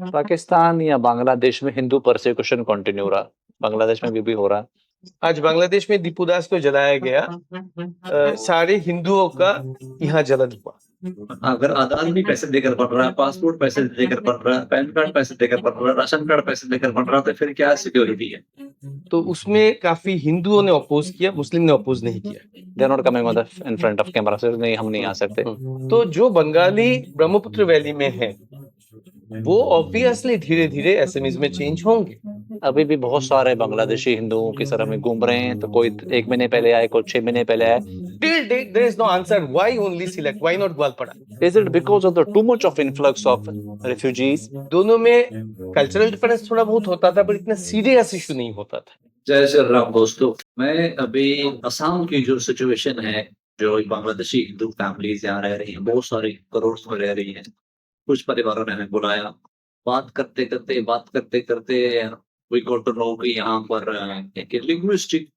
पाकिस्तान या बांग्लादेश में Hindu persecution continue रहा। बांग्लादेश में भी हो रहा है। आज बांग्लादेश में दीपूदास को जलाया गया। सारे हिंदुओं का यहाँ जलन हुआ। अगर आधार भी पैसे देकर बन रहा है, पासपोर्ट पैसे देकर बन रहा है, पैन कार्ड पैसे देकर बन रहा है, राशन कार्ड पैसे देकर बन रहा है, तो फिर क्या सिक्योरिटी है? तो उसमें काफी हिंदुओं ने अपोज किया, मुस्लिम ने अपोज नहीं किया। They are not coming in front of camera से, नहीं हम नहीं आ सकते। तो जो बंगाली ब्रह्मपुत्र वैली में है वो ऑब्वियसली धीरे धीरे एसएमईज में चेंज होंगे। अभी भी बहुत सारे बांग्लादेशी हिंदुओं की सर में घूम रहे हैं, तो कोई 1 महीने पहले आए, कोई 6 महीने पहले आए। Till date there is no answer. Why only select? Why not Gwalpara? Is it because of the too much of influx of refugees? दोनों में कल्चरल डिफरेंस थोड़ा बहुत होता था, पर इतना सीरियस इशू नहीं होता था। जय श्री राम दोस्तों, मैं अभी असम की जो सिचुएशन है, जो बांग्लादेशी हिंदू फैमिलीज यहाँ रह रही हैं, बहुत सारी करोड़ में रह रही हैं। कुछ परिवारों ने हमें बुलाया, बात करते करते वी गॉट टू नो कि यहाँ पर एक लिंग्विस्टिक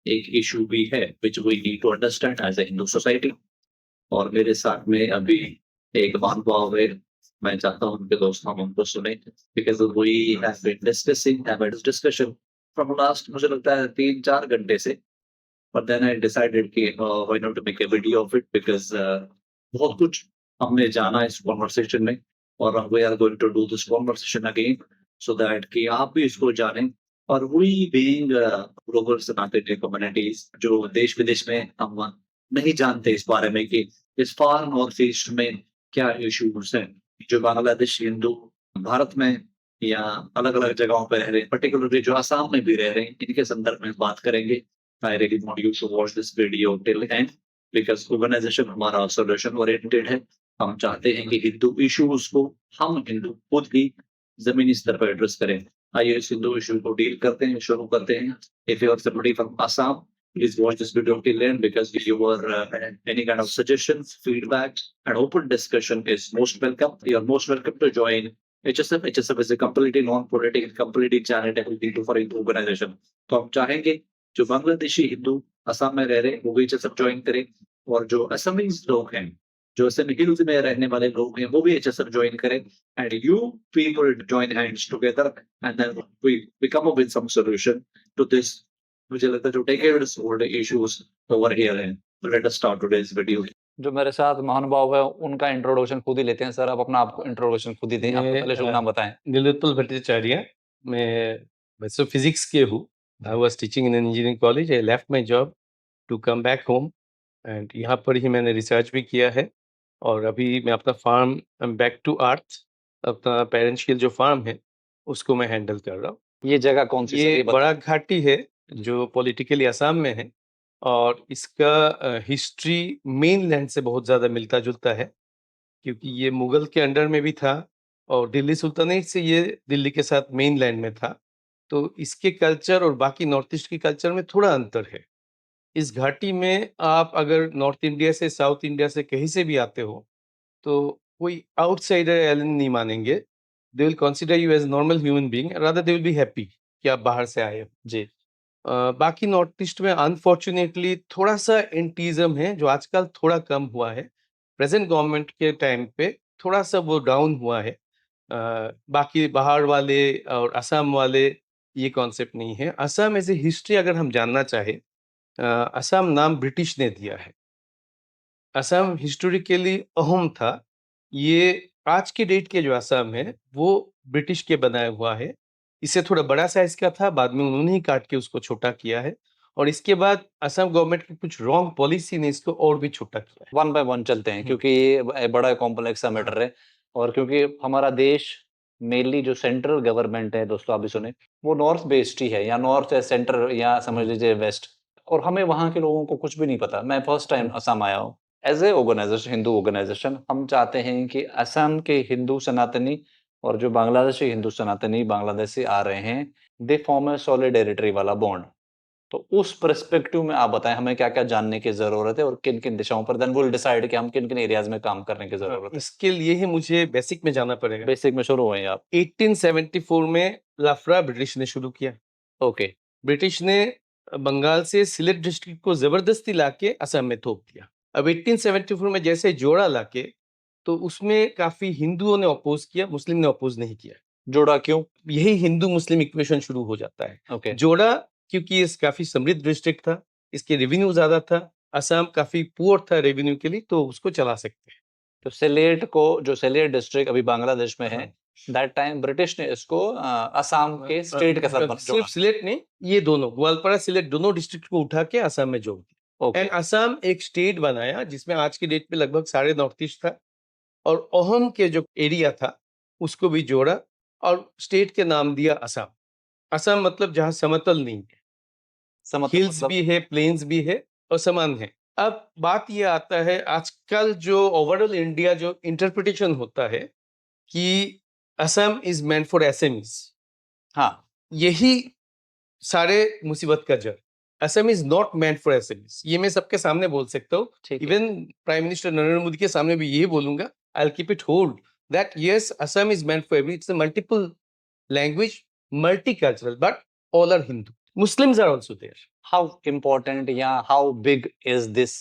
एक इशू भी है which we need to understand as a Hindu society. और मेरे साथ में अभी एक महानुभाव है, मैं चाहता हूँ उनके दोस्त हम उनको सुने, because we have been discussing have this discussion from last, मुझे लगता है 3-4 घंटे से। बट देन आई डिसाइडेड कि why not to make a video of it, because बहुत कुछ हमने जाना इस कॉन्वर्सेशन में, और we are going to do this conversation again so that कि आप भी इसको जानें। और we being global Sanatani communities, जो देश विदेश में हम नहीं जानते इस बारे में कि इस फार नॉर्थ ईस्ट में क्या इश्यूज हैं, जो बांग्लादेश हिंदू भारत में या अलग अलग जगहों पर रह रहे हैं, पर्टिकुलरली जो आसाम में भी रह रहे हैं, इनके संदर्भ में बात करेंगे। I really want you to watch this video till end, because organisation हमारा सोल्यूशन ओरिएंटेड है। हम चाहते हैं कि हिंदू इश्यूज को हम हिंदू खुद ही जमीनी स्तर पर एड्रेस करें। आइए इस हिंदू इशू को डील करते हैं, शुरू करते हैं। If you are somebody from Assam, please watch this video till end, because your any kind of suggestions, feedback, and open discussion is most welcome. You are most welcome to join HSF. HSF is a completely non-political, completely charity for Hindu organization. तो हम चाहेंगे जो बांग्लादेशी हिंदू असम में रह रहे हैं वो भी HSF ज्वाइन करें, और जो असमीज लोग हैं, जो असम हिल्स में रहने वाले लोग हैं, वो भी HSF ज्वाइन करें। And you people join hands together, and then we come up with some solution to this, मुझे लगता है जो decades old issues over here हैं। Let us start today's video. जो मेरे साथ महानुभाव है उनका इंट्रोडक्शन खुद ही लेते हैं। सर आप अपना आप इंट्रोडक्शन खुद ही दें, आप पहले शुभ नाम बताएं। नीलोत्पल भट्टाचार्य, मैं वैसे फिजिक्स के हूँ। I was teaching in engineering college. I left my job to come back home, and यहाँ पर ही मैंने रिसर्च भी किया है। और अभी मैं अपना फार्म बैक टू अर्थ, अपना पेरेंशियल जो फार्म है उसको मैं हैंडल कर रहा हूँ। ये जगह कौन सी? ये बड़ा घाटी है जो पॉलिटिकली असम में है, और इसका हिस्ट्री मेन लैंड से बहुत ज़्यादा मिलता जुलता है, क्योंकि ये मुगल के अंडर में भी था और दिल्ली सुल्तानेट से ये दिल्ली के साथ मेन लैंड में था। तो इसके कल्चर और बाकी नॉर्थ ईस्ट के कल्चर में थोड़ा अंतर है। इस घाटी में आप अगर नॉर्थ इंडिया से, साउथ इंडिया से कहीं से भी आते हो तो कोई आउटसाइडर एलियन नहीं मानेंगे। They will consider you as normal human being, rather they will be happy कि आप बाहर से आए हो। जी। बाकी नॉर्थ ईस्ट में अनफॉर्चुनेटली थोड़ा सा एंटीज़म है जो आजकल थोड़ा कम हुआ है। प्रेजेंट गवर्नमेंट के टाइम पे थोड़ा सा वो डाउन हुआ है। बाकी बाहर वाले और असम वाले ये कॉन्सेप्ट नहीं है। असम एज ए हिस्ट्री अगर हम जानना चाहे, असम नाम ब्रिटिश ने दिया है। असम हिस्टोरिकली अहम था। ये आज के डेट के जो असम है वो ब्रिटिश के बनाया हुआ है। इससे थोड़ा बड़ा साइज का था, बाद में उन्होंने ही काट के उसको छोटा किया है, और इसके बाद असम गवर्नमेंट की कुछ रॉन्ग पॉलिसी ने इसको और भी छोटा किया है। वन बाय वन चलते हैं, क्योंकि ये बड़ा कॉम्प्लेक्स सा मैटर है, और क्योंकि हमारा देश मेनली जो सेंट्रल गवर्नमेंट है, दोस्तों आप भी सुने, वो नॉर्थ बेस्ड ही है, या नॉर्थ या सेंटर या समझ लीजिए वेस्ट, और हमें वहाँ के लोगों को कुछ भी नहीं पता। मैं फर्स्ट टाइम असम आया हूँ as a organisation, Hindu organisation. हम चाहते हैं कि असम के हिंदू सनातनी और जो बांग्लादेशी हिंदू सनातनी बांग्लादेश से आ रहे हैं, दे फॉर्म ए सॉलिडेरिटी वाला बॉन्ड। तो उस पर्सपेक्टिव में आप बताएं हमें क्या-क्या जानने की ज़रूरत है, और किन-किन दिशाओं पर देन वी विल डिसाइड कि हम किन-किन एरियाज़ में काम करने की ज़रूरत है। इसके लिए ही मुझे बेसिक में जाना पड़ेगा। बेसिक में शुरू हुए आप। 1874 में लाफरा ब्रिटिश ने शुरू किया। ओके। ब्रिटिश ने बंगाल से सिलेट डिस्ट्रिक्ट को जबरदस्ती लाके असम में थोप दिया। अब 1874 में जैसे जोड़ा लाके, तो उसमें काफी हिंदुओं ने अपोज किया, मुस्लिम ने अपोज नहीं किया। जोड़ा क्यों? यही हिंदू मुस्लिम इक्वेशन शुरू हो जाता है। ओके, जोड़ा क्योंकि ये काफी समृद्ध डिस्ट्रिक्ट था, इसके रेवेन्यू ज्यादा था, असम काफी पुअर था रेवेन्यू के लिए, तो उसको चला सकते हैं। तो सिलेट को, जो सिलेट डिस्ट्रिक्ट अभी बांग्लादेश में है, हाँ। दैट टाइम ब्रिटिश ने इसको असम के स्टेट के साथ जोड़ा। सिर्फ सिलेट नहीं, ये दोनों ग्वालपारा सिलेट दोनों डिस्ट्रिक्ट को उठा के असम में जोड़ दिया ओके, एंड असम एक स्टेट बनाया जिसमें आज की डेट में लगभग सारे नॉर्थ ईस्ट था, और ओहम के जो एरिया था उसको भी जोड़ा और स्टेट के नाम दिया असम। असम मतलब जहां समतल नहीं है, समतल हिल्स मतलब भी है, प्लेन्स भी है और समान है। अब बात ये आता है आजकल जो ओवरऑल इंडिया जो इंटरप्रिटेशन होता है कि Assam is meant for SMEs, हाँ, यही सारे मुसीबत का जड़। Assam is not meant for SMEs, ये मैं सबके सामने बोल सकता हूँ, ठीक है। Even prime minister Narendra Modi के सामने भी यही बोलूंगा। I will keep it hold that yes Assam is meant for every, it's a multiple language, multicultural, but all are Hindu. Muslims are also there. How important या how big is this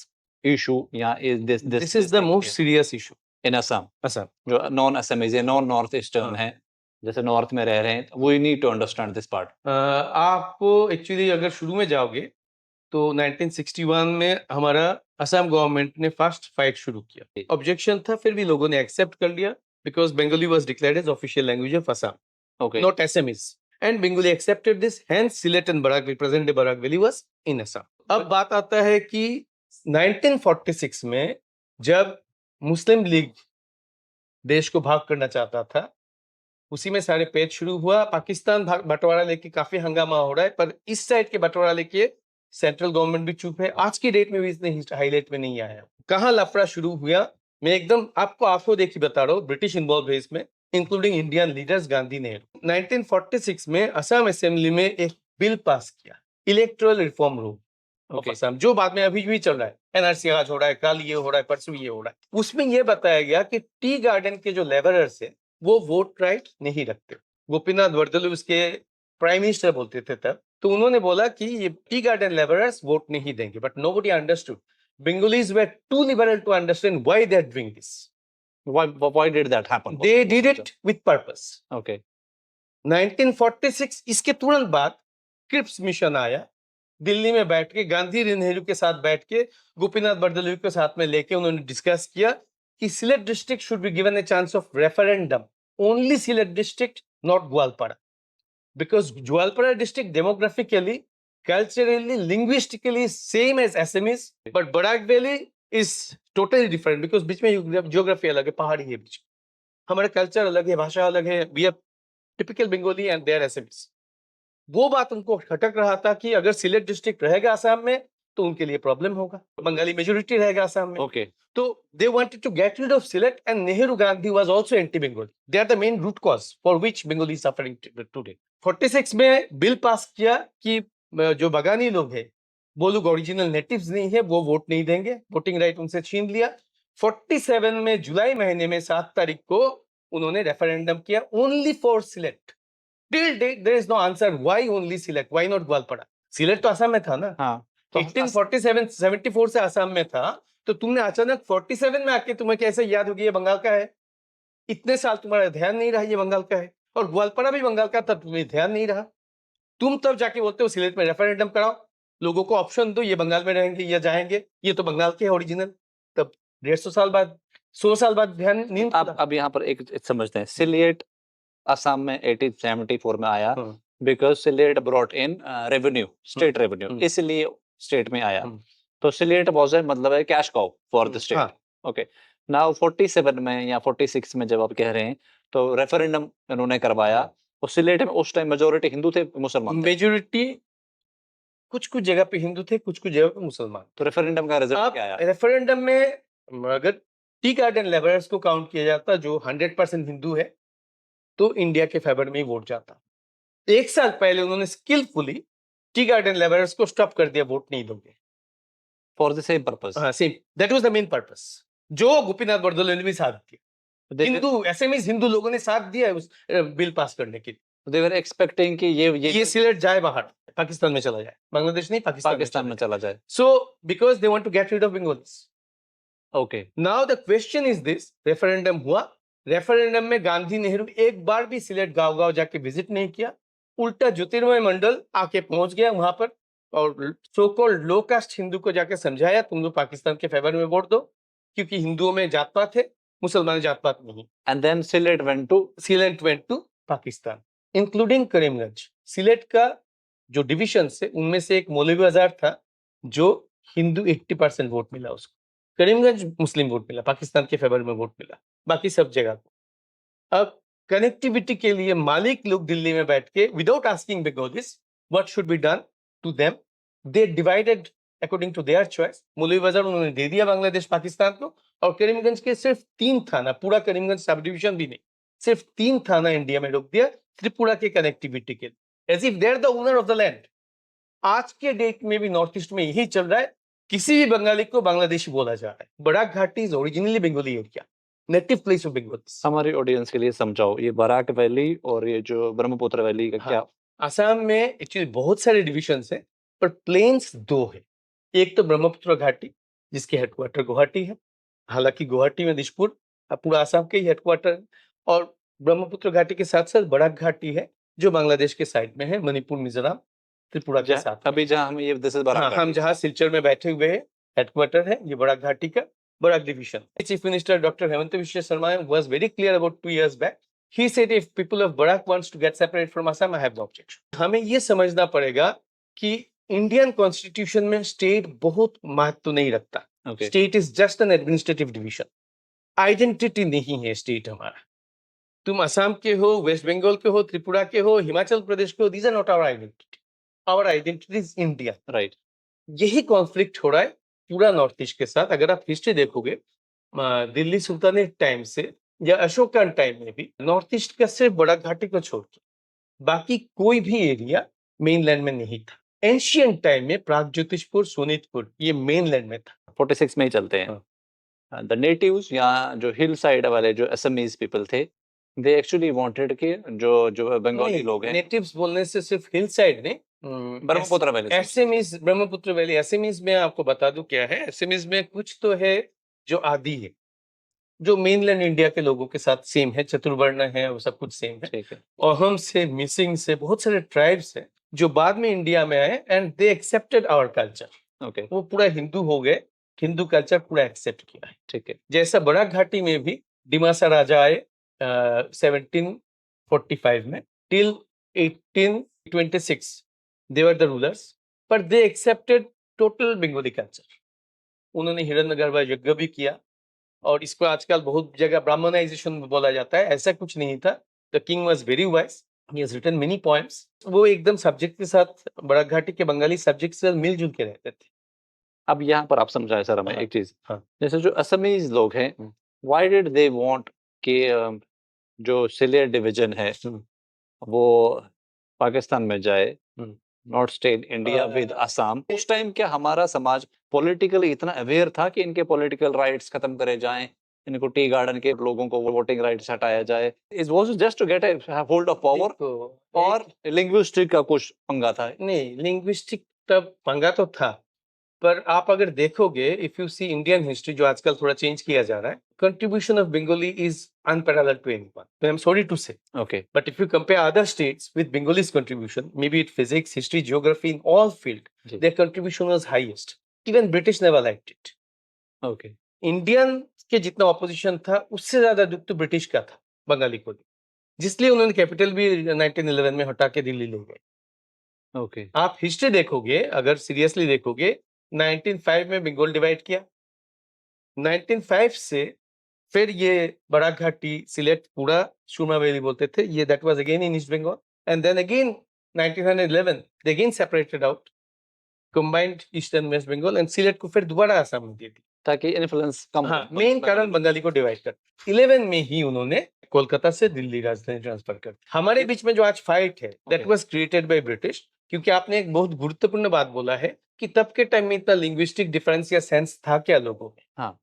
issue या is this This is the most serious issue. In Assam, Assam. जो non Assamese है, non north eastern हाँ। है, जैसे north में रह रहे हैं, we need to understand this part. आपको एक्चुअली अगर शुरू में जाओगे तो 1961 में हमारा असम गवर्नमेंट ने फर्स्ट फाइट शुरू किया। ऑब्जेक्शन था, फिर भी लोगों ने एक्सेप्ट कर लिया because Bengali was declared as official language of Assam, okay, not Assamese. And Bengali accepted this, hence Sylhet and Barak, present day Barak Valley was in Assam. अब बात आता है कि 1946 में जब मुस्लिम लीग देश को भाग करना चाहता था, उसी में सारे पेच शुरू हुआ। पाकिस्तान बंटवारा लेके काफी हंगामा हो रहा है, पर इस साइड के बंटवारा लेके सेंट्रल गवर्नमेंट भी चुप है। आज की डेट में भी इतने हाईलाइट में नहीं आया। कहाँ लफड़ा शुरू हुआ, मैं एकदम आपको आंखों देखी बता रहा हूँ। ब्रिटिश इन्वॉल्व है इसमें, including Indian leaders Gandhi Nehru. 1946 में असम असेंबली में एक बिल पास किया, electoral reform rule of Assam, जो बाद में अभी भी चल रहा है। एनआरसी आज हो रहा है, कल ये हो रहा है, परसों ये हो रहा है। उसमें यह बताया गया कि टी गार्डन के जो लेबरर्स है वो वोट राइट नहीं रखते। गोपीनाथ बरदलुई उसके प्राइम मिनिस्टर बोलते थे तब, तो उन्होंने बोला कि ये टी गार्डन लेबरर्स वोट नहीं देंगे। But nobody understood, Bengalis were too liberal to understand why they are doing this. why did that happen? They did it with purpose. Okay. 1946 इसके तुरंत बाद क्रिप्स मिशन आया। दिल्ली में बैठ के गांधी नेहरू के साथ बैठ के गोपीनाथ बरदलुई के साथ में लेके उन्होंने डिस्कस किया कि Sylhet district should be given a chance of referendum, only Sylhet district, not Goalpara, because Goalpara district demographically, culturally, linguistically same as Assamese, but Barak Valley is totally different because बीच में geography अलग है, पहाड़ी है बीच। हमारा कल्चर अलग है, भाषा अलग है। We are typical Bengali and they are Assamese. वो बात उनको खटक रहा था कि अगर सिलेट डिस्ट्रिक्ट रहेगा असम में तो उनके लिए प्रॉब्लम होगा, बंगाली मेजोरिटी रहेगा असम में। Okay. तो they wanted to get rid of Sylhet, and Nehru Gandhi was also anti-Bengali. They are the main root cause for which Bengali is suffering today. 46 में बिल पास किया कि जो बगानी लोग हैं वो लोग ओरिजिनल नेटिव्स नहीं है, वो वोट नहीं देंगे, वोटिंग राइट उनसे छीन लिया। 47 में जुलाई महीने में 7 तारीख को उन्होंने रेफरेंडम किया only for Sylhet. Till date there is no answer why only Sylhet, why not Goalpara. Sylhet तो असम में था ना, हाँ, तो 1847 74 से असम में था, तो तुमने अचानक 47 में आके तुम्हें कैसे याद होगी ये बंगाल का है? इतने साल तुम्हारा ध्यान नहीं रहा ये बंगाल का है, और ग्वालपाड़ा भी बंगाल का था, तुम्हें ध्यान नहीं रहा। तुम तब जाके बोलते हो सिलेट में रेफरेंडम कराओ, लोगों को ऑप्शन दो, ये बंगाल में रहेंगे या जाएंगे, ये तो बंगाल के है ओरिजिनल। तब 150 साल बाद, 100 साल बाद ध्यान नहीं आप अब यहाँ पर एक समझते हैं, सिलेट असम में 1874 में आया because Sylhet brought in revenue, state revenue, इसलिए स्टेट में आया। तो सिलेट वाज मतलब है cash cow for the state. Okay, now 47 में या 46 में जब आप कह रहे हैं तो रेफरेंडम इन्होंने करवाया, और सिलेट में उस टाइम मेजोरिटी हिंदू थे मुसलमान थे? मेजोरिटी कुछ कुछ जगह पे हिंदू थे, कुछ कुछ जगह पे मुसलमान। तो रेफरेंडम का रिजल्ट क्या आया? रेफरेंडम में अगर टी गार्डन लेबरर्स को काउंट किया जाता जो 100% हिंदू है तो इंडिया के फेवर में ही वोट जाता। एक साल पहले उन्होंने स्किलफुली टी गार्डन लेबरर्स को स्टॉप कर दिया, वोट नहीं दोगे, फॉर द सेम पर्पस। हाँ, same, that was the main purpose, जो गोपीनाथ बरदलुई ने भी साथ दिया। हिंदू एसएमईज हिंदू लोगों ने साथ दिया उस बिल पास करने के लिए। दे वर एक्सपेक्टिंग कि ये सिलेट जाए बाहर, पाकिस्तान में चला जाए, बांग्लादेश नहीं, पाकिस्तान में चला जाए। So because they want to get rid of Bengalis. Okay, now the question is this, referendum हुआ, रेफरेंडम में गांधी नेहरू एक बार भी सिलेट गांव जाके विजिट नहीं किया, उल्टा ज्योतिर्मय मंडल आके पहुंच गया वहां पर और so called low caste Hindu को जाके समझाया तुम लोग पाकिस्तान के फेवर में वोट दो, क्योंकि हिंदुओं में जात पात है, मुसलमान जात पात नहीं। And then Sylhet went to Pakistan including Karimganj. Sylhet का जो डिविजन है उनमें से एक मौलवी बाजार था जो हिंदू 80% वोट मिला उसको, करीमगंज मुस्लिम वोट मिला, पाकिस्तान के फेवर में वोट मिला, बाकी सब जगह को। अब कनेक्टिविटी के लिए मालिक लोग दिल्ली में बैठ के without asking Bengalis what should be done to them, they divided according to their choice. Moulvi Bazar उन्होंने दे दिया बांग्लादेश पाकिस्तान को, और करीमगंज के सिर्फ 3 थाना, पूरा करीमगंज सब डिवीजन भी नहीं, सिर्फ 3 थाना इंडिया में रोक दिया त्रिपुरा के कनेक्टिविटी के लिए, as if they are the owner of the land. आज के डेट में भी नॉर्थ ईस्ट में यही चल रहा है, किसी भी बंगाली को बांग्लादेशी बोला जा रहा है। बराक घाटी is originally Bengali area, native place of Bengal. हमारी ऑडियंस के लिए समझाओ ये बराक वैली और ये जो ब्रह्मपुत्र वैली का क्या। आसाम में एक्चुअली बहुत सारे डिविजन्स हैं, पर प्लेन्स 2 है। एक तो ब्रह्मपुत्र घाटी जिसके हेडक्वार्टर गुवाहाटी है, हालांकि गुवाहाटी में दिसपुर पूरा आसाम के ही हेडक्वार्टर है, और ब्रह्मपुत्र घाटी के साथ साथ बराक घाटी है जो बांग्लादेश के साइड में है, मणिपुर, मिजोरम, त्रिपुरा के साथ। अभी जहाँ हम ये दिस इज बराक हम जहाँ सिलचर में बैठे हुए हैं, हेडक्वार्टर है ये बराक घाटी का, Barak division. Chief minister doctor Himanta Biswa Sarma was very clear about 2 years back. He said if people of Barak wants to get separate from Assam, I have no objection. हमें ये समझना पड़ेगा कि इंडियन कॉन्स्टिट्यूशन में स्टेट बहुत महत्व नहीं रखता। State is just an administrative division, identity नहीं है स्टेट हमारा। तुम असम के हो, वेस्ट बंगाल के हो, त्रिपुरा के हो, हिमाचल प्रदेश के हो, these are not our identity. Our identity is India. Right. यही कॉन्फ्लिक्ट हो रहा है पूरा नॉर्थ ईस्ट के साथ। अगर आप हिस्ट्री देखोगे दिल्ली सुल्तानेट टाइम से या अशोकन टाइम में भी नॉर्थ ईस्ट का सिर्फ बड़ा घाटी को छोड़ के बाकी कोई भी एरिया मेनलैंड में नहीं था। एंशियंट टाइम में प्रागज्योतिषपुर, सोनितपुर ये मेनलैंड में था। 46 में ही चलते हैं। द नेटिव्स या जो हिल साइड वाले जो असमीज पीपल थे, दे एक्चुअली वांटेड कि जो बंगाली लोग हैं, नेटिव्स बोलने से सिर्फ हिल साइड नहीं, Brahmaputra valley, SMEs, Brahmaputra valley. SMEs में आपको बता दूं क्या है, एसएमईज में कुछ तो है जो आदि है, जो मेनलैंड इंडिया के लोगों के साथ सेम है, चतुर्वर्ण है, वो सब कुछ सेम है। अहम से, मिसिंग से बहुत सारे ट्राइब्स हैं जो बाद में इंडिया में आए and they accepted our culture. वो पूरा हिंदू हो गए, हिंदू कल्चर पूरा एक्सेप्ट किया है। ठीक है। जैसा बराक घाटी में भी डिमासा राजा आए 1745 में, till 1826 they were the rulers, but they accepted total Bengali culture. उन्होंने हिरण्यगर्भ यज्ञ भी किया, और इसको आजकल बहुत जगह ब्राह्मणाइजेशन बोला जाता है, ऐसा कुछ नहीं था। The king was very wise, he has written many poems. वो एकदम सब्जेक्ट के साथ, बराक घाटी के बंगाली सब्जेक्ट से मिलजुल के रहते थे। अब यहाँ पर आप समझाए सर हमें एक चीज, जैसे जो असमीज लोग हैं, why did they want कि जो सिलेट डिवीजन है वो पाकिस्तान में जाए, not stay in India with Assam. उस टाइम क्या हमारा समाज पॉलिटिकली इतना अवेयर था कि इनके पॉलिटिकल राइट्स खत्म करे जाएं, इनको टी गार्डन के लोगों को वोटिंग राइट्स हटाया जाए? It was just to get a hold of power, और लिंग्विस्टिक का कुछ पंगा था? नहीं, लिंग्विस्टिक तब पंगा तो था, पर आप अगर देखोगे, if you see Indian history जो आजकल थोड़ा चेंज किया जा रहा है, contribution of Bengali is unparalleled to anyone. I'm sorry to say. Okay. But if you compare other states with Bengali contribution, maybe it physics, history, geography, in all field, their contribution was highest. Even British never liked it. Okay. Indian के जितना opposition था, उससे ज्यादा दुख तो British का था बंगाली को, जिसलिए उन्होंने कैपिटल भी 1911 में हटा के दिल्ली ले गए। Okay. आप हिस्ट्री देखोगे, अगर सीरियसली देखोगे, 1905 में बंगाल डिवाइड किया, 1905 से फिर ये बराक घाटी, सिलेट पूरा सुरमा वैली बोलते थे, ये that was again in east Bengal, and then again 1911 they again separated out, combined east and west Bengal, and Sylhet को फिर दोबारा असम में दे दी ताकि इन्फ्लुएंस कम हो। मेन कारण बंगाली को डिवाइड कर। 11 में ही उन्होंने कोलकाता से दिल्ली राजधानी ट्रांसफर कर। हमारे बीच में जो आज फाइट है, that was created by British, क्योंकि आपने एक बहुत गुरुत्वपूर्ण बात बोला है कि तब के टाइम में इतना लिंग्विस्टिक डिफरेंस या सेंस था क्या लोगों में? हाँ,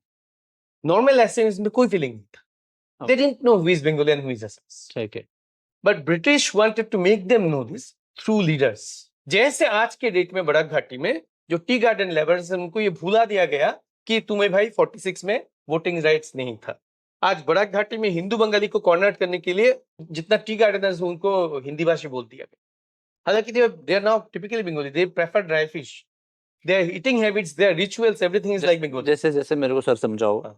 नॉर्मल एसेंस में कोई फीलिंग नहीं था। They didn't know who is Bengali and who is Assamese. ठीक है। But British wanted to make them know this through leaders. जैसे आज के डेट में बराक घाटी में जो टी गार्डन लेबर्स, उनको ये भूला दिया गया कि तुम्हें भाई 46 में वोटिंग राइट्स नहीं था। आज बराक घाटी में हिंदू बंगाली को कॉर्नर करने के लिए जितना टी गार्डनर्स उनको हिंदी भाषी बोल दिया गया। हालांकि they are now typically Bengali, they prefer dry fish, their eating habits, their rituals, everything is like Bengali. जैसे जैसे मेरे को सर समझाओ हाँ।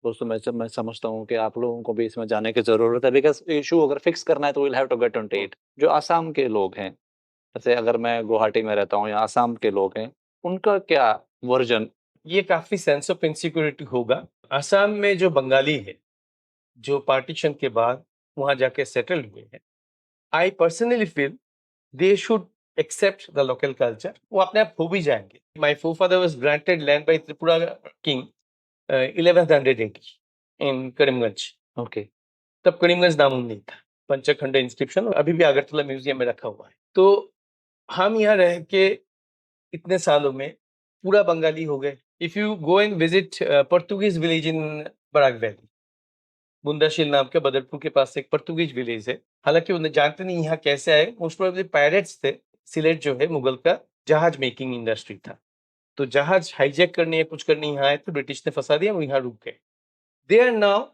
दोस्तों, मैं समझता हूँ कि आप लोगों को भी इसमें जाने की जरूरत है, बिकॉज इशू अगर फिक्स करना है तो will have to get on it. जो आसाम के लोग हैं, जैसे अगर मैं गुवाहाटी में रहता हूँ या आसाम के लोग हैं, उनका क्या वर्जन? ये काफी सेंस ऑफ इनसिक्योरिटी होगा। असम में जो बंगाली है, जो पार्टीशन के बाद वहां जाके सेटल हुए हैं, I personally feel they should accept the local culture. वो अपने आप हो भी जाएंगे। My forefather was granted land by Tripura king 1180 in Karimganj. Okay. तब करीमगंज नाम नहीं था। पंचखंड इंस्क्रिप्शन अभी भी अगरतला म्यूजियम में रखा हुआ है। तो हम यहाँ रह के इतने सालों में पूरा बंगाली हो गए। If you go and visit Portuguese village in Barak valley, Bundashil नाम के बदरपुर के पास एक पोर्तुगीज विलेज है। हालांकि उन्हें जानते नहीं यहाँ कैसे आए, मोस्ट प्रोबेबली पायरेट्स थे। सिलेट जो है मुगल का जहाज मेकिंग इंडस्ट्री था, तो जहाज हाईजैक करने या कुछ करने यहाँ आए तो ब्रिटिश ने फंसा दिया, वो यहाँ रुक गए। They are now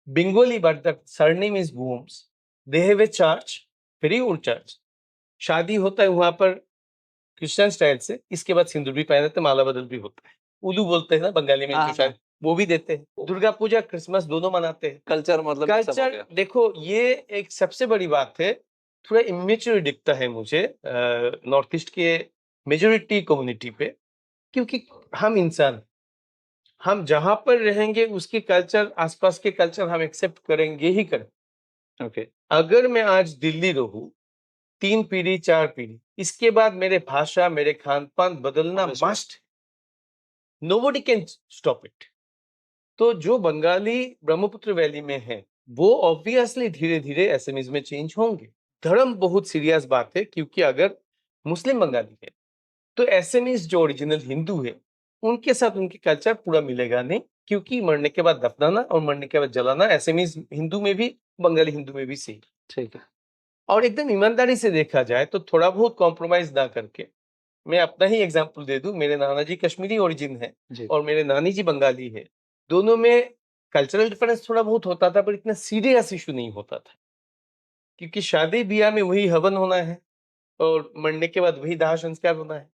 Bengali, but the surname is Booms. They have a church, very old church. शादी होता है वहां पर क्रिश्चियन स्टाइल से, इसके बाद सिंदूर भी पहन देते हैं, माला बदल भी होता है। उलू बोलते हैं ना बंगाली में, हाँ, जो शायद वो भी देते हैं। दुर्गा पूजा क्रिसमस दोनों मनाते हैं। कल्चर मतलब सब हो कल्चर गया। देखो, ये एक सबसे बड़ी बात है। थोड़ा इमेच्योर दिखता है मुझे नॉर्थ ईस्ट के मेजोरिटी कम्युनिटी पे, क्योंकि हम इंसान, हम जहां पर रहेंगे उसके कल्चर, आसपास के कल्चर हम एक्सेप्ट करेंगे ही करेंगे। ओके। अगर मैं आज दिल्ली रहूं 3 पीढ़ी 4 पीढ़ी, इसके बाद मेरे भाषा, मेरे खान पान बदलना Obviously. Must, nobody can stop it. तो जो बंगाली ब्रह्मपुत्र वैली में है, वो ऑब्वियसली धीरे धीरे एसएमईज में चेंज होंगे। धर्म बहुत सीरियस बात है, क्योंकि अगर मुस्लिम बंगाली है तो एसएमईज जो ओरिजिनल हिंदू है उनके साथ उनकी कल्चर पूरा मिलेगा नहीं, क्योंकि मरने के बाद दफनाना और मरने के बाद जलाना एसएमईज हिंदू में भी, बंगाली हिंदू में भी सेम। ठीक है। और एकदम ईमानदारी से देखा जाए तो थोड़ा बहुत कॉम्प्रोमाइज ना करके, मैं अपना ही एग्जांपल दे दूं। मेरे नाना जी कश्मीरी ओरिजिन है जी। और मेरे नानी जी बंगाली है। दोनों में कल्चरल डिफरेंस थोड़ा बहुत होता था, पर इतना सीरियस इशू नहीं होता था, क्योंकि शादी ब्याह में वही हवन होना है और मरने के बाद वही दाह संस्कार होना है।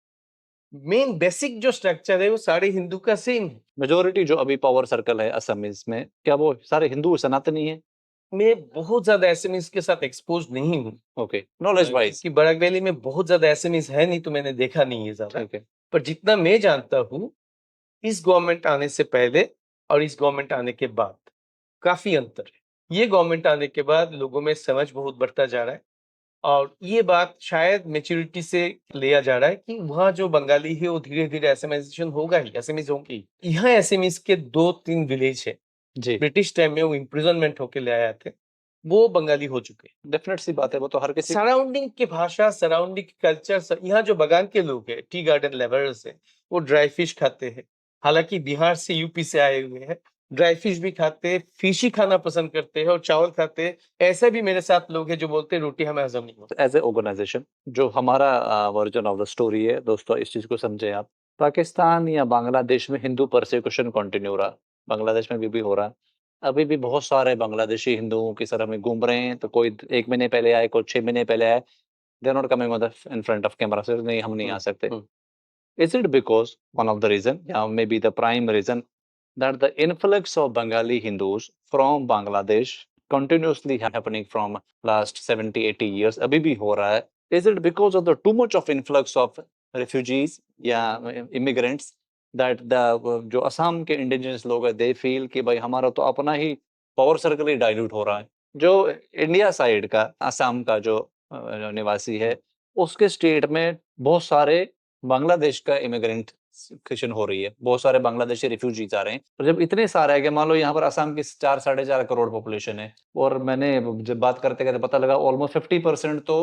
मेन बेसिक जो स्ट्रक्चर है वो सारे हिंदू का सेम है। मेजोरिटी जो अभी पावर सर्कल है असमीज में, क्या वो सारे हिंदू सनातनी है? मैं बहुत ज्यादा एसएमईज के साथ एक्सपोज नहीं हूँ, ओके, नॉलेज वाइज। क्योंकि बराक वैली में बहुत ज्यादा एसएमईज है नहीं, तो मैंने देखा नहीं है ज्यादा। ठीक है। पर जितना मैं जानता हूँ, इस गवर्नमेंट आने से पहले और इस गवर्नमेंट आने के बाद काफी अंतर है। ये गवर्नमेंट आने के बाद लोगों में समझ बहुत बढ़ता जा रहा है, और ये बात शायद मेच्योरिटी से लिया जा रहा है कि वहाँ जो बंगाली है वो धीरे धीरे एसएमआइजेशन होगा ही, एसएमईज होंगी। यहाँ एसएमईज के 2-3 विलेज है, जी। ब्रिटिश टाइम में वो इम्प्रिजनमेंट होके ले आए थे, वो बंगाली हो चुके हैं। डेफिनेट सी बात है, वो तो हर किसी सराउंडिंग की भाषा, सराउंडिंग की कल्चर, यहाँ जो बगान के लोग हैं, टी गार्डन लेबरर्स हैं, वो ड्राई फिश खाते हैं। हालांकि बिहार से, यूपी से आए हुए हैं, ड्राई फिश भी खाते हैं, फिश ही खाना पसंद करते हैं और चावल खाते हैं। ऐसे भी मेरे साथ लोग हैं जो बोलते हैं रोटी हमें हजम नहीं होती। एज ए ऑर्गेनाइजेशन जो हमारा वर्जन ऑफ द स्टोरी है दोस्तों, इस चीज को समझे आप। पाकिस्तान या बांग्लादेश में हिंदू परसिक्यूशन कंटिन्यू रहा, बांग्लादेश में भी हो रहा है। अभी भी बहुत सारे बांग्लादेशी हिंदुओं की तरह में घूम रहे हैं, तो कोई 1 महीने पहले आए, कोई 6 महीने पहले आए। They are not coming in front of camera, sir नहीं हम नहीं आ सकते। Is it because one of the reason, yeah, maybe the prime reason, that the influx of Bengali Hindus from Bangladesh continuously happening from last 70-80 years, अभी भी हो रहा है? Is it because of the too much of influx of refugees या immigrants that the जो असम के indigenous लोग हैं, they feel कि भाई हमारा तो अपना ही पावर सर्कल ही डाइल्यूट हो रहा है। जो इंडिया साइड का असम का जो निवासी है, उसके स्टेट में बहुत सारे बांग्लादेश का इमिग्रेंट क्वेश्चन हो रही है, बहुत सारे बांग्लादेशी रिफ्यूजीज आ रहे हैं। तो जब इतने सारे है कि मान लो यहाँ पर असम की 4-4.5 करोड़ पॉपुलेशन है, और मैंने जब बात करते करते पता लगा ऑलमोस्ट 50% तो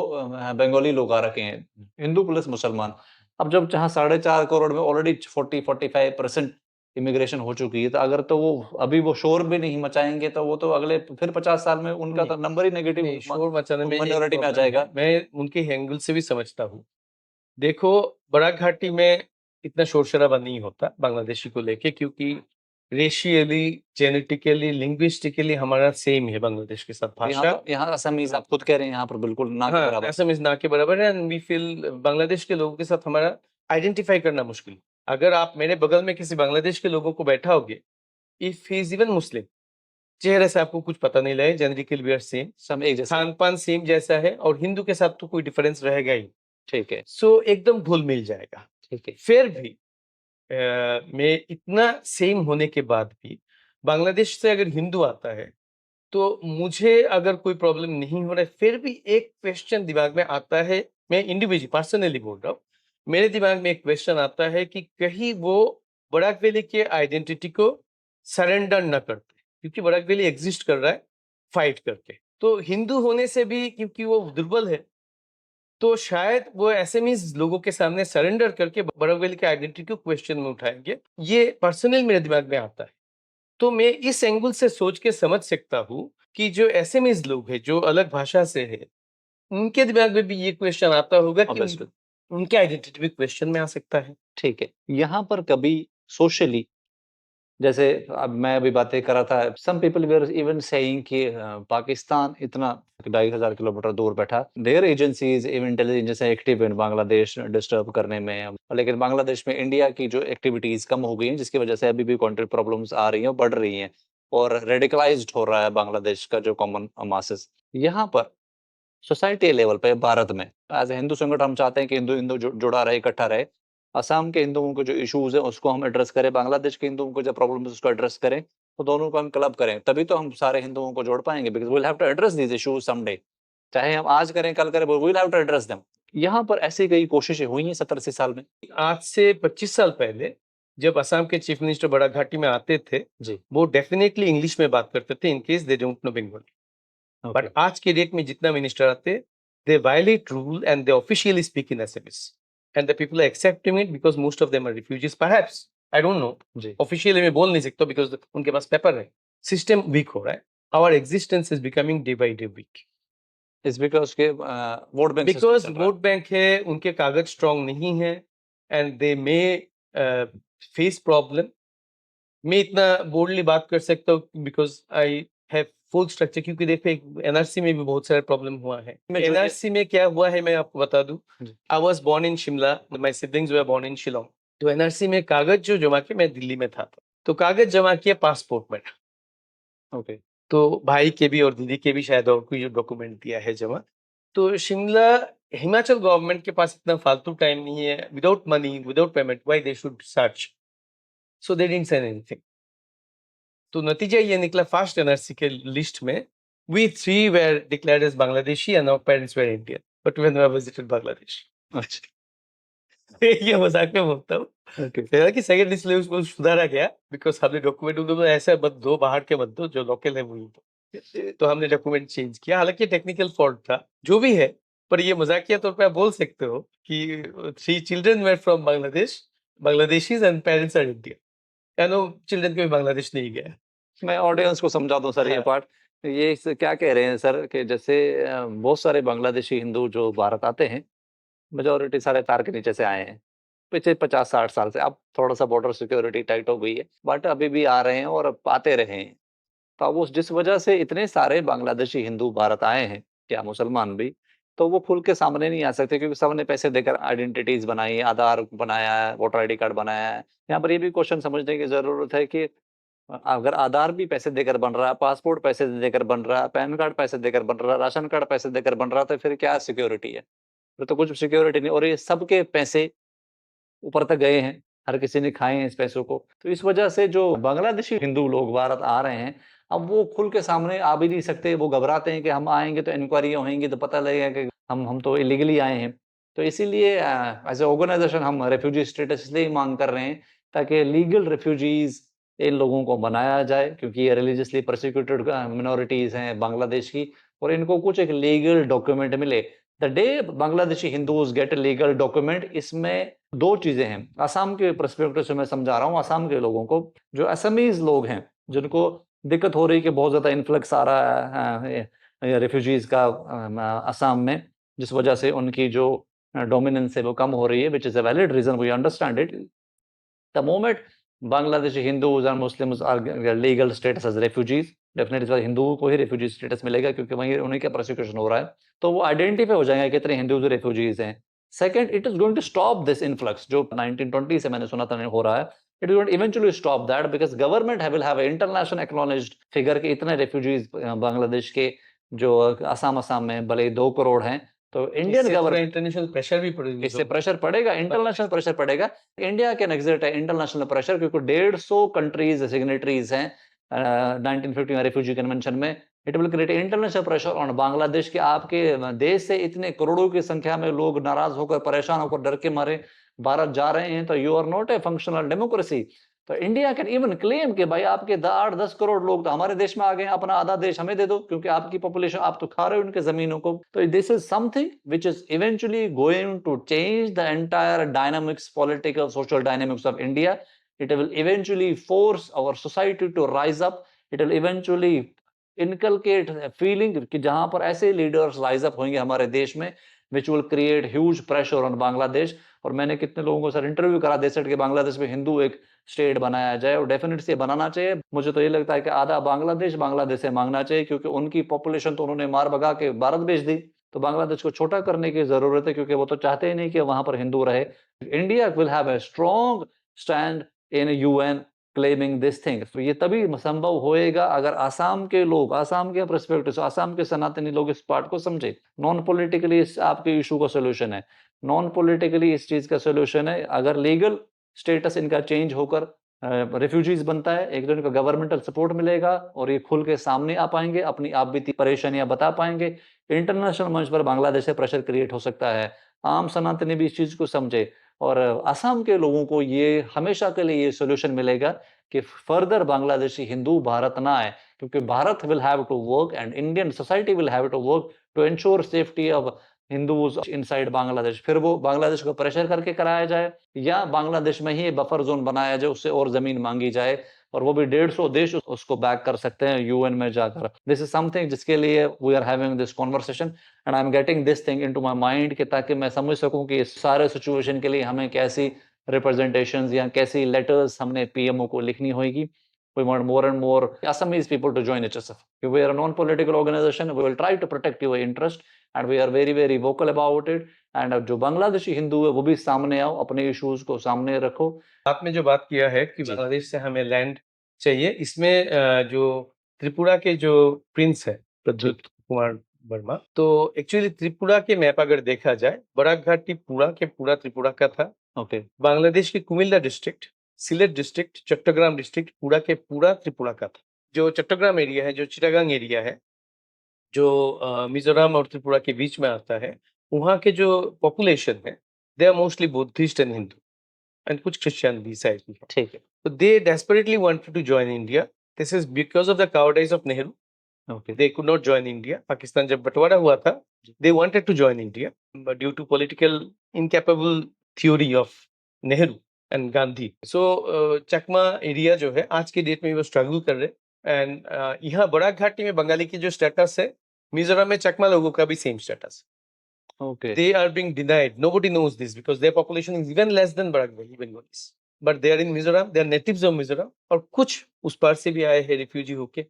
बंगाली लोग आ रखे हैं, हिंदू प्लस मुसलमान। अब जब जहाँ 4.5 करोड़ में ऑलरेडी 40-45% इमिग्रेशन हो चुकी है, तो अगर तो वो अभी वो शोर भी नहीं मचाएंगे, तो वो तो अगले फिर 50 साल में उनका तो नंबर ही नेगेटिव शोर मचाने में माइनॉरिटी में आ जाएगा। मैं उनके एंगल से भी समझता हूँ। देखो, बराक घाटी में इतना शोर शराबा नहीं होता बांग्लादेशी को लेके, क्योंकि रेशियली, जेनेटिकली, लिंग्विस्टिकली हमारा सेम है बांग्लादेश के साथ भाषा। यहाँ असमीज आप खुद कह रहे हैं यहाँ पर बिल्कुल ना के हाँ, बराबर। असमीज ना के बराबर है, एंड वी फील बांग्लादेश के लोगों के साथ हमारा आइडेंटिफाई करना मुश्किल है। अगर आप मेरे बगल में किसी बांग्लादेश के लोगों को बैठाओगे, इफ ही इज इवन मुस्लिम, चेहरे से आपको कुछ पता नहीं लगे, जेनेटिकली वी आर सेम, सब एक जैसे। खान पान सेम जैसा है, और हिंदू के साथ तो कोई डिफरेंस रहेगा ही। ठीक है, सो एकदम घुल मिल जाएगा। ठीक है। फिर भी मैं इतना सेम होने के बाद भी बांग्लादेश से अगर हिंदू आता है तो मुझे अगर कोई प्रॉब्लम नहीं हो रहा है, फिर भी एक क्वेश्चन दिमाग में आता है। मैं इंडिविजुअली पर्सनली बोल रहा हूँ, मेरे दिमाग में एक क्वेश्चन आता है कि कहीं वो बराक वैली के आइडेंटिटी को सरेंडर न करते, क्योंकि बराक वैली एग्जिस्ट कर रहा है फाइट करके। तो हिंदू होने से भी क्योंकि वो दुर्बल है, तो शायद वो एसएमईज लोगों के सामने सरेंडर करके बराक वैली के आइडेंटिटी को क्वेश्चन में उठाएंगे। ये पर्सनली मेरे दिमाग में आता है। तो मैं इस एंगल से सोच के समझ सकता हूँ कि जो एसएमईज लोग हैं, जो अलग भाषा से है, उनके दिमाग में भी ये क्वेश्चन आता होगा कि Obviously. उनके आइडेंटिटी भी क्वेश्चन में आ सकता है। ठीक है। यहाँ पर कभी सोशली, जैसे अब मैं अभी बातें कर रहा था, some people were even saying कि पाकिस्तान इतना 2,500 किलोमीटर दूर बैठा, their agencies even intelligence active in Bangladesh disturb करने में, लेकिन बांग्लादेश में इंडिया की जो एक्टिविटीज कम हो गई हैं, जिसकी वजह से अभी भी कॉन्फ्लिक्ट प्रॉब्लम्स आ रही हैं, बढ़ रही हैं, और रेडिकलाइज्ड हो रहा है बांग्लादेश का जो कॉमन मासेस। यहाँ पर सोसाइटी लेवल पे भारत में एज ए हिंदू संगठन हम चाहते हैं कि हिंदू हिंदू जुड़ा रहे, इकट्ठा रहे। असम के हिंदुओं के जो इश्यूज है उसको हम एड्रेस करें, बांग्लादेश के हिंदुओं को जो प्रॉब्लम है उसको एड्रेस करें, तो दोनों को हम क्लब करें, तभी तो हम सारे हिंदुओं को जोड़ पाएंगे, because will have to address these issues someday, चाहे हम आज करें कल करें, will have to address them. यहाँ पर ऐसी कई कोशिशें हुई हैं 70-80 साल में। आज से 25 साल पहले जब असम के चीफ मिनिस्टर बड़ा घाटी में आते थे, जी, वो डेफिनेटली इंग्लिश में बात करते थे in case they don't know Bengali. Okay. But आज के डेट में जितना मिनिस्टर आते, they violate rule and they officially speak in SMS, and the people are accepting it because most of them are refugees perhaps, I don't know. जी, officially मैं बोल नहीं सकता बिकॉज उनके पास पेपर है। सिस्टम वीक हो रहा है, our existence is becoming day by day weak, is because के vote bank because vote bank है, उनके कागज स्ट्रांग नहीं है, and they may face problem. मैं इतना बोल्डली बात कर सकता हूँ because I have full structure, क्योंकि देखो एनआरसी में भी बहुत सारे प्रॉब्लम हुआ है। में जो एनआरसी में क्या हुआ है मैं आपको बता दूं। जी। I was born in Shimla, my siblings were born in Shillong. तो एनआरसी में कागज जो जमा किए, मैं दिल्ली में था, तो कागज जमा किया पासपोर्ट में, ओके, तो भाई के भी और दीदी के भी शायद, और कोई डॉक्यूमेंट दिया है जमा। तो शिमला हिमाचल गवर्नमेंट के पास इतना फालतू टाइम नहीं है, without money without payment, why they should search, so they didn't send anything. तो नतीजा ये निकला, फास्ट एनआरसी के लिस्ट में we three were declared as Bangladeshi and our parents were Indian, but when I visited Bangladesh. अच्छा, ये मजाक में बोलता हूँ। ओके, हालांकि सेकंड लिस्ट में उसको सुधारा गया, बिकॉज हमने डॉक्यूमेंट उनको ऐसा मत दो, बाहर के मत दो, जो लोकल है वही दो। तो हमने डॉक्यूमेंट चेंज किया, हालांकि टेक्निकल फॉल्ट था, जो भी है। पर ये मजाकिया तौर पे आप बोल सकते हो कि 3 children were from Bangladesh, Bangladeshis and parents are Indian, and वो चिल्ड्रन कभी बांग्लादेश नहीं गया। मैं ऑडियंस को समझा दूं सर ये हाँ। पार्ट। ये क्या कह रहे हैं सर कि जैसे बहुत सारे बांग्लादेशी हिंदू जो भारत आते हैं, मेजोरिटी सारे तार के नीचे से आए हैं पिछले 50-60 साल से। अब थोड़ा सा बॉर्डर सिक्योरिटी टाइट हो गई है, बट अभी भी आ रहे हैं और अब आते रहे हैं। तो अब उस जिस वजह से इतने सारे बांग्लादेशी हिंदू भारत आए हैं, क्या मुसलमान भी, तो वो खुल के सामने नहीं आ सकते, क्योंकि सबने पैसे देकर आइडेंटिटीज बनाई, आधार बनाया है, वोटर आईडी कार्ड बनाया है। यहाँ पर ये भी क्वेश्चन समझने की जरूरत है कि अगर आधार भी पैसे देकर बन रहा है, पासपोर्ट पैसे देकर बन रहा है, पैन कार्ड पैसे देकर बन रहा है, राशन कार्ड पैसे देकर बन रहा है, तो फिर क्या सिक्योरिटी है? फिर तो कुछ सिक्योरिटी नहीं, और ये सबके पैसे ऊपर तक गए हैं, हर किसी ने खाए हैं इस पैसों को। तो इस वजह से जो बांग्लादेशी हिंदू लोग भारत आ रहे हैं, अब वो खुल के सामने आ भी नहीं सकते। वो घबराते हैं कि हम आएँगे तो इंक्वायरी होएँगी, तो पता लगेगा कि हम तो इल्लीगली आए हैं। तो इसीलिए एज़ अ ऑर्गनाइज़ेशन हम रेफ्यूजी स्टेटस इसलिए माँग कर रहे हैं, ताकि लीगल रेफ्यूजीज़ इन लोगों को बनाया जाए, क्योंकि ये रिलीजियसली परसिक्यूटेड मिनॉरिटीज़ हैं बांग्लादेश की, और इनको कुछ एक लीगल डॉक्यूमेंट मिले। The day Bangladeshi Hindus get a legal document, इसमें 2 चीज़ें हैं। असम के पर्सपेक्टिव से मैं समझा रहा हूँ असम के लोगों को, जो असमीज़ लोग हैं, जिनको दिक्कत हो रही है कि बहुत ज़्यादा इन्फ्लक्स आ रहा है रिफ्यूजीज़ का असम में, जिस वजह से उनकी जो डोमिनेंस है वो कम हो रही है, which is a valid reason, we understand it. The moment Bangladeshi Hindus and Muslims are legal status as refugees. Definitely हिंदुओं को ही रेफ्यूजी स्टेटस मिलेगा क्योंकि वहीं उन्हीं का प्रोसिक्यूशन हो रहा है, तो वो आइडेंटिफाई हो जाएंगे कितने हिंदूज रेफ्यूजीज हैं। Second, it is going to stop this influx जो 1920 से मैंने सुना था हो रहा है। It is going eventually stop that because government will have international acknowledged figure के इतने रेफ्यूजीज बांग्लादेश के जो असम में भले 2 करोड़ हैं, तो इंडियन गवर्नमेंट इंटरनेशनल प्रेशर भी पड़ेगा, इससे प्रेशर पड़ेगा, इंटरनेशनल प्रेशर पड़ेगा। इंडिया कैन एक्सर्ट है इंटरनेशनल प्रेशर क्योंकि 150 कंट्रीज सिग्नेटरीज हैं 1950 रेफ्यूजी कन्वेंशन में। It will create international pressure on Bangladesh के आपके देश से इतने करोड़ों की संख्या में लोग नाराज होकर परेशान होकर डर के मारे भारत जा रहे हैं, तो you are not a functional democracy. तो इंडिया कैन इवन क्लेम कि भाई आपके 8-10 करोड़ लोग तो हमारे देश में आ गए, अपना आधा देश हमें दे दो क्योंकि आपकी पॉपुलेशन आप तो खा रहे हो उनके जमीनों को। तो this is something which is eventually going to change the entire dynamics, political social dynamics of India. It will eventually force our society to rise up. It will eventually inculcate a feeling कि जहां पर ऐसे leaders rise up होंगे हमारे देश में which will create huge pressure on Bangladesh. और मैंने कितने लोगों को सर इंटरव्यू करा दे कि बांग्लादेश में हिंदू एक स्टेट बनाया जाए, और डेफिनेटली से बनाना चाहिए। मुझे तो ये लगता है कि आधा बांग्लादेश से मांगना चाहिए क्योंकि उनकी पॉपुलेशन तो उन्होंने मार भगा के भारत भेज दी, तो बांग्लादेश को छोटा करने की जरूरत है क्योंकि वो तो चाहते ही नहीं कि वहां पर हिंदू रहे। India will have a strong stand in UN claiming this thing. तो ये तभी संभव होएगा अगर आसाम के लोग, आसाम के पर्सपेक्टिव से आसाम के सनातनी लोग इस पार्ट को समझे। नॉन पॉलिटिकली इस आपके इशू का सोल्यूशन है, नॉन पॉलिटिकली इस चीज का सोल्यूशन है। अगर लीगल स्टेटस इनका चेंज होकर रेफ्यूजीज बनता है, एक तो इनका गवर्नमेंटल सपोर्ट मिलेगा और ये खुल के सामने आ पाएंगे, अपनी आप बीती परेशानियां बता पाएंगे। इंटरनेशनल मंच पर बांग्लादेश से प्रेशर क्रिएट हो सकता है। आम सनातनी भी इस चीज को समझे और असम के लोगों को ये हमेशा के लिए ये सोल्यूशन मिलेगा कि फर्दर बांग्लादेशी हिंदू भारत ना आए, क्योंकि Bharat will have to work and Indian society will have to work to ensure safety of Hindus inside Bangladesh. फिर वो बांग्लादेश को प्रेशर करके कराया जाए या बांग्लादेश में ही बफर जोन बनाया जाए, उससे और जमीन मांगी जाए, और वो भी 150 देश उसको बैक कर सकते हैं यूएन में जाकर। दिस इज समथिंग जिसके लिए we are having this conversation and I am getting this thing into my mind कि ताकि मैं समझ सकूं कि इस सारे सिचुएशन के लिए हमें कैसी रिप्रेजेंटेशंस या कैसी लेटर्स हमने पीएमओ को लिखनी होगी। We want more and more Assamese people to join HSF. We are a non-political organization. We will try to protect your interest, and we are very, very vocal about it. And जो बांग्लादेशी हिंदू है वो भी सामने आओ, अपने issues को सामने रखो। आपने जो बात किया है कि बांग्लादेश से हमें लैंड चाहिए, इसमें जो त्रिपुरा के जो प्रिंस है प्रद्युत कुमार वर्मा, तो एक्चुअली त्रिपुरा के मैप अगर देखा जाए, बराक घाटी पूरा के पूरा त्रिपुरा का था। ओके। बांग्लादेश की Comilla district, Sylhet district, Chattogram district पूरा के पूरा त्रिपुरा का था। जो चट्टग्राम एरिया है, जो चिटागांग एरिया है, जो मिजोरम और त्रिपुरा के बीच में आता है, वहाँ के जो पॉपुलेशन है they are mostly Buddhist and Hindu and कुछ क्रिश्चियन भी साइड में। ठीक है। So they desperately wanted to join India. This is because of the cowardice of Nehru. Okay. They could not join India. Pakistan जब बंटवारा हुआ था, they wanted to join India, but due to political incapable theory of Nehru and Gandhi, so Chakma area जो है आज के date में वो स्ट्रगल कर रहे। एंड यहाँ बराक घाटी में बंगाली की जो स्टेटस है, मिजोरम में चकमा लोगों का भी same status. Okay. They are being denied. Nobody knows this because their population is even less than Barak Valley Bengalis. But they are in Mizoram. They are natives of Mizoram. और कुछ उस पार से भी आए हैं रिफ्यूजी होके.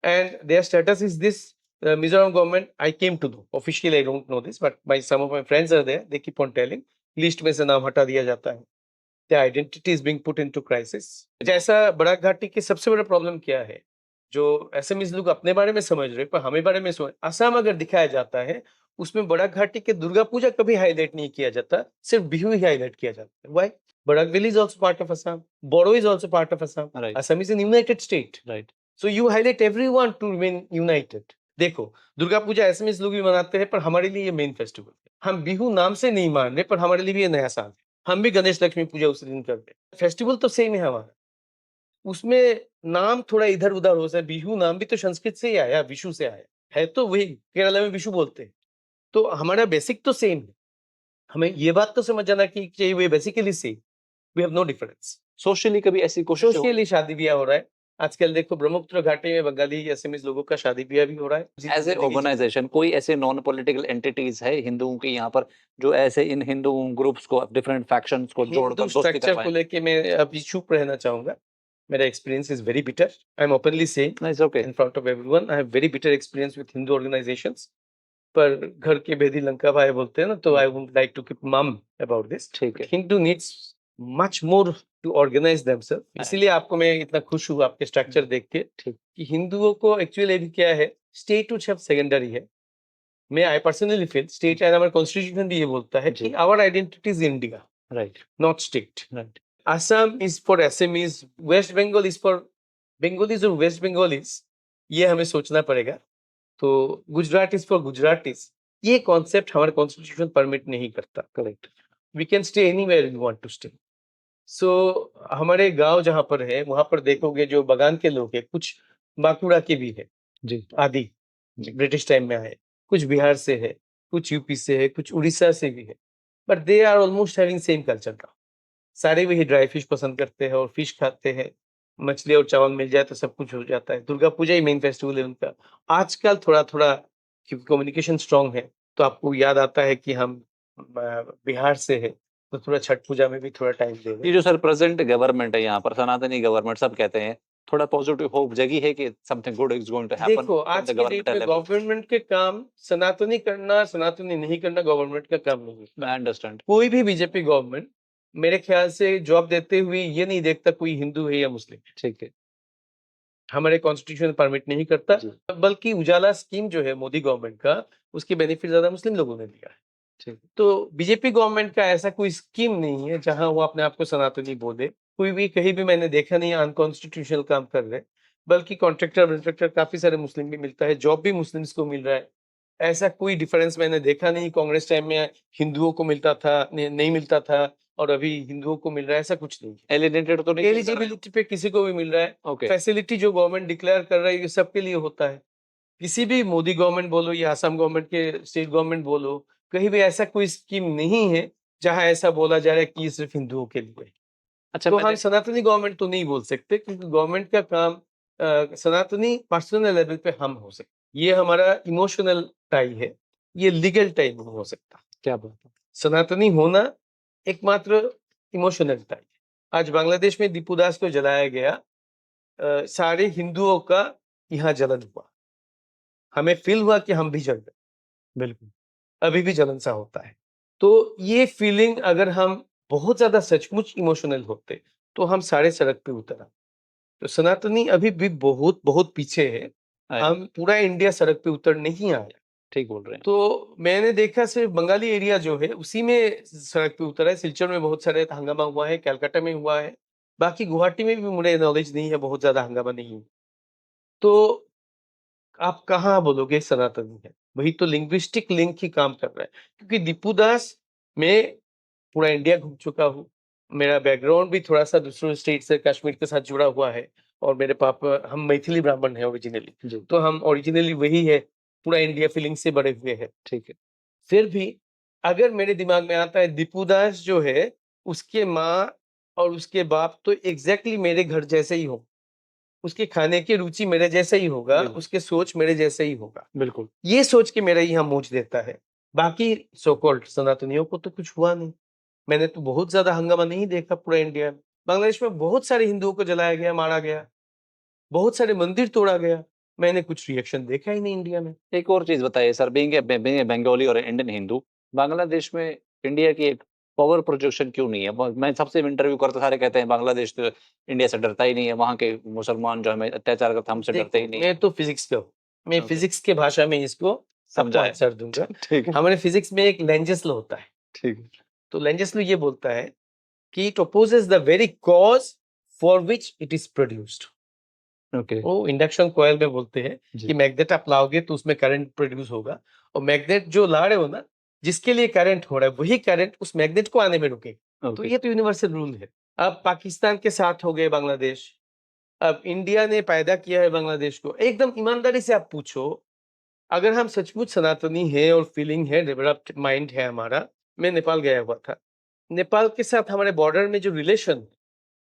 And their status is this. Mizoram government, I came to know. Officially, I don't know this, but some of my friends are there. They keep on telling. List में से नाम हटा दिया जाता है. Their identity is being put into crisis. जैसा Barack घाटी की सबसे बड़ा प्रॉब्लम क्या है? जो एसएमईज लोग अपने बारे में समझ रहे, पर हमें बारे में समझ, असम अगर दिखाया जाता है, उसमें बराक घाटी के दुर्गा पूजा कभी हाईलाइट नहीं किया जाता, सिर्फ बिहू ही हाईलाइट किया जाता है। Why? Barak Valley is also part of Assam. Bodo is also part of Assam. Right. Assam is a united state. Right. So you highlight everyone to remain united. देखो, दुर्गा पूजा एसएमईज लोग भी मनाते हैं, पर हमारे लिए ये मेन फेस्टिवल है। हम बिहू नाम से नहीं मान रहे, पर हमारे लिए भी ये नया साल है। हम भी गणेश लक्ष्मी पूजा उस दिन करते हैं। फेस्टिवल तो सेम है हमारा, उसमें नाम थोड़ा इधर उधर हो सकता है। बिहू नाम भी तो संस्कृत से ही आया, विशु से आया है, तो वही केरला में विशु बोलते हैं। तो हमारा बेसिक तो सेम है। हमें ये बात तो समझ जाना कि चाहिए, we basically same, we have no difference. Socially कभी ऐसी कोशिश सोशली शादी ब्याह हो रहा है, आजकल देखो ब्रह्मपुत्र घाटी में बंगाली असमीज लोगों का शादी ब्याह भी हो रहा है। एज ए ऑर्गेनाइजेशन कोई ऐसे नॉन पॉलिटिकल एंटिटीज है हिंदुओं की यहाँ पर जो ऐसे इन हिंदू ग्रुप्स को डिफरेंट फैक्शंस को हिंदू जोड़कर दोस्ती स्ट्रक्चर को करवाएं? लेके मैं अभी चुप रहना चाहूंगा। मेरा experience is very bitter. I am openly saying it's okay. In front of everyone I have very bitter experience with Hindu organisations. पर घर के भेदी लंका भाई बोलते हैं ना, तो I would like to keep mum about this. ठीक है। Hindu needs much more to organise themself. इसीलिए आपको मैं इतना खुश हूँ आपके स्ट्रक्चर देख के ठीक। कि हिंदुओं को एक्चुअली अभी क्या है, स्टेट टू सब सेकेंडरी है। मैं I personally feel state and हमारा कॉन्स्टिट्यूशन भी ये बोलता है कि our identity is India right not state. Right. Assam is for Assamese, West Bengal is for Bengalis और West Bengalis, ये हमें सोचना पड़ेगा। तो गुजरात इज फॉर गुजरातीज, ये कॉन्सेप्ट हमारा कॉन्स्टिट्यूशन परमिट नहीं करता। Correct. We can stay anywhere we want to stay. So हमारे गांव जहां पर है वहां पर देखोगे जो बगान के लोग हैं, कुछ बांकुड़ा के भी है जी आदि, ब्रिटिश टाइम में आए, कुछ बिहार से है, कुछ यूपी से है, कुछ उड़ीसा से भी है, but they are almost having same culture का। सारे वही ड्राई फिश पसंद करते हैं और फिश खाते हैं। मछली और चावल मिल जाए तो सब कुछ हो जाता है। दुर्गा पूजा ही मेन फेस्टिवल है उनका। आजकल थोड़ा थोड़ा क्योंकि कम्युनिकेशन स्ट्रांग है तो आपको याद आता है कि हम बिहार से है, तो थोड़ा छठ पूजा में भी थोड़ा टाइम दे ये जो सर प्रेजेंट गवर्नमेंट है यहाँ पर सनातनी गवर्नमेंट सब कहते हैं थोड़ा पॉजिटिव होप जगी है कि something good is going to happen देखो आज के डेट में गवर्नमेंट के काम सनातनी करना सनातनी नहीं करना गवर्नमेंट का काम नहीं है। I understand. कोई भी बीजेपी गवर्नमेंट मेरे ख्याल से जॉब देते हुए ये नहीं देखता कोई हिंदू है या मुस्लिम है। ठीक है। हमारे कॉन्स्टिट्यूशन परमिट नहीं करता, बल्कि उजाला स्कीम जो है मोदी गवर्नमेंट का, उसकी बेनिफिट ज्यादा मुस्लिम लोगों ने लिया है। ठीक। तो बीजेपी गवर्नमेंट का ऐसा कोई स्कीम नहीं है जहां वो अपने आप को सनातनी बोले। कोई भी कहीं भी मैंने देखा नहीं अनकॉन्स्टिट्यूशनल काम कर रहे, बल्कि कॉन्ट्रैक्टर वॉन्ट्रैक्टर काफी सारे मुस्लिम भी मिलता है, जॉब भी मुस्लिम्स को मिल रहा है। ऐसा कोई डिफरेंस मैंने देखा नहीं। कांग्रेस टाइम में हिंदुओं को मिलता था नहीं मिलता था और अभी हिंदुओं को मिल रहा है, ऐसा कुछ नहीं है। एलिनेटेड तो नहीं एलिजिबिलिटी पे किसी को भी मिल रहा है। ओके। फैसिलिटी जो गवर्नमेंट डिक्लेयर कर रहा है ये सबके लिए होता है। किसी भी मोदी गवर्नमेंट बोलो या असम गवर्नमेंट के स्टेट गवर्नमेंट बोलो, कहीं भी ऐसा कोई स्कीम नहीं है जहां ऐसा बोला जा रहा है कि ये सिर्फ हिंदुओं के लिए है। अच्छा तो हम सनातनी गवर्नमेंट तो नहीं बोल सकते क्योंकि गवर्नमेंट का काम सनातनी पर्सनल लेवल पे हम हो सकते। ये हमारा इमोशनल टाई है, ये लीगल टाई नहीं हो सकता। क्या बात है। सनातनी होना एकमात्र इमोशनल टाई है। आज बांग्लादेश में दीपू दास को जलाया गया, सारे हिंदुओं का यहाँ जलन हुआ, हमें फील हुआ कि हम भी जल गए। बिल्कुल अभी भी जलन सा होता है। तो ये फीलिंग अगर हम बहुत ज्यादा सचमुच इमोशनल होते तो हम सारे सड़क पे उतर आते। तो सनातनी अभी भी बहुत बहुत पीछे है। हम पूरा इंडिया सड़क पे उतर नहीं आया। ठीक बोल रहे हैं। तो मैंने देखा सिर्फ बंगाली एरिया जो है उसी में सड़क पे उतरा है। सिलचर में बहुत सारे हंगामा हुआ है, कलकत्ता में हुआ है, बाकी गुवाहाटी में भी मुझे नॉलेज नहीं है, बहुत ज्यादा हंगामा नहीं है। तो आप कहाँ बोलोगे सनातनी है? वही तो लिंग्विस्टिक लिंक ही काम कर रहा है। क्योंकि दीपू दास, मैं पूरा इंडिया घूम चुका हूँ। मेरा बैकग्राउंड भी थोड़ा-सा दूसरे स्टेट से कश्मीर के साथ जुड़ा हुआ है और मेरे पापा हम मैथिली ब्राह्मण हैं ओरिजिनली। तो हम ओरिजिनली वही है, पूरा इंडिया फीलिंग से बड़े हुए हैं। ठीक है। फिर भी अगर मेरे दिमाग में आता है दीपू दास जो है, उसके माँ और उसके बाप तो एग्ज़ैक्टली मेरे घर जैसे ही हो। उसके खाने की रुचि मेरे जैसा ही होगा, उसके सोच मेरे जैसा ही होगा। बिल्कुल। ये सोच के मेरा यहाँ मूंछ देता है। बाकी सो कॉल्ड सनातनियों को तो कुछ हुआ नहीं। मैंने तो बहुत ज़्यादा हंगामा नहीं देखा पूरा इंडिया में। बांग्लादेश में बहुत सारे हिंदुओं को जलाया गया, मारा गया, बहुत सारे मंदिर तोड़ा गया। मैंने कुछ रिएक्शन देखा ही नहीं इंडिया में। एक और चीज़ बताइए सर, बीइंग ए बंगाली और इंडियन हिंदू, बांग्लादेश में इंडिया की एक पावर प्रोजेक्शन क्यों नहीं है? मैं सबसे इंटरव्यू करता सारे कहते हैं बांग्लादेश तो इंडिया से डरता ही नहीं है, वहाँ के मुसलमान जो हमें अत्याचार करते हैं हमसे डरते ही नहीं है। मैं तो फिजिक्स का हूँ। मैं फिजिक्स के भाषा में इसको सबको आंसर दूंगा। ठीक है। हमारे फिजिक्स में एक लेंजस लॉ होता है। ठीक है। तो लेंजस लॉ ये बोलता है कि it opposes the very cause for which it is produced। Okay. वो इंडक्शन कॉइल में बोलते हैं कि मैग्नेट आप लाओगे तो उसमें करंट प्रोड्यूस होगा और मैग्नेट जो ला रहे हो ना, जिसके लिए करंट हो रहा है वही करंट उस मैग्नेट को आने में रुकेगा। तो ये तो यूनिवर्सल रूल है। अब पाकिस्तान के साथ हो गए बांग्लादेश, अब इंडिया ने पैदा किया है बांग्लादेश को। एकदम ईमानदारी से आप पूछो, अगर हम सचमुच सनातनी है और फीलिंग है, डेवलप्ड माइंड है हमारा। मैं नेपाल गया हुआ था। नेपाल के साथ हमारे बॉर्डर में जो रिलेशन,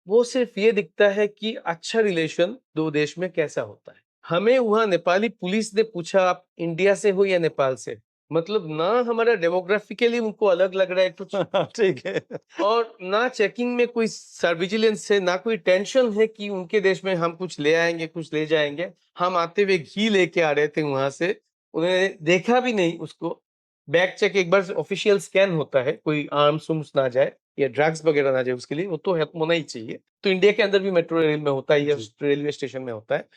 वो सिर्फ ये दिखता है कि अच्छा रिलेशन दो देश में कैसा होता है। हमें वहाँ नेपाली पुलिस ने पूछा आप इंडिया से हो या नेपाल से? मतलब ना हमारा डेमोग्राफिकली उनको अलग लग रहा है कुछ ठीक है। और ना चेकिंग में कोई सर्विजिलेंस है, ना कोई टेंशन है कि उनके देश में हम कुछ ले आएँगे, कुछ ले जाएँगे। हम आते हुए घी लेके आ रहे थे वहाँ से, उन्होंने देखा भी नहीं उसको। बैग चेक एक बार ऑफिशियल स्कैन होता है, कोई आर्म्स-वार्म्स ना जाए या ड्रग्स वगैरह ना जाए उसके लिए, वो तो है होना ही चाहिए। तो इंडिया के अंदर भी मेट्रो रेल में होता ही है, जी। रेलवे स्टेशन में होता है।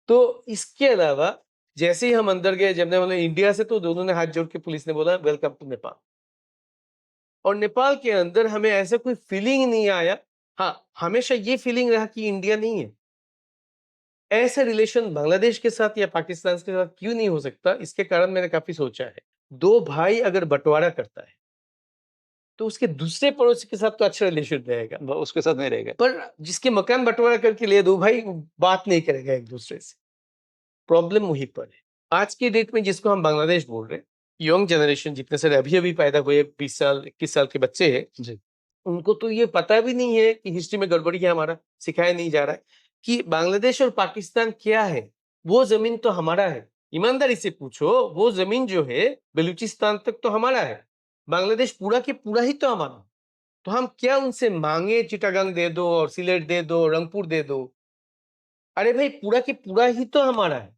तो इसके अलावा जैसे ही हम अंदर गए, जब ने बोले इंडिया से, तो दोनों ने हाथ जोड़ के पुलिस ने बोला वेलकम टू नेपाल। और नेपाल के अंदर हमें ऐसा कोई फीलिंग नहीं आया। हाँ, हमेशा ये फीलिंग रहा कि इंडिया नहीं है। ऐसा रिलेशन बांग्लादेश के साथ या पाकिस्तान के साथ क्यों नहीं हो सकता? इसके कारण मैंने काफ़ी सोचा है। 2 भाई अगर बँटवारा करता है, तो उसके दूसरे पड़ोसी के साथ तो अच्छा रिलेशन रहेगा। ब उसके साथ नहीं रहेगा। पर जिसके मकान बँटवारा करके लिए 2 भाई बात नहीं करेगा एक-दूसरे से। प्रॉब्लम वहीं पर है। आज की डेट में जिसको हम बांग्लादेश बोल रहे हैं, यंग जनरेशन जितने सारे अभी-अभी पैदा हुए 20 साल, 21 साल के बच्चे हैं, जी। उनको तो ये पता भी नहीं है कि हिस्ट्री में गड़बड़ी है हमारा, सिखाया नहीं जा रहा है कि बांग्लादेश और पाकिस्तान क्या है? वो ज़मीन तो हमारा है। ईमानदारी से पूछो, वो ज़मीन जो है बलूचिस्तान तक तो हमारा है। बांग्लादेश पूरा के पूरा ही तो हमारा है। तो हम क्या उनसे माँगे चिटागंग दे दो और सिलेट दे दो, रंगपुर दे दो। अरे भाई पूरा के पूरा ही तो हमारा है।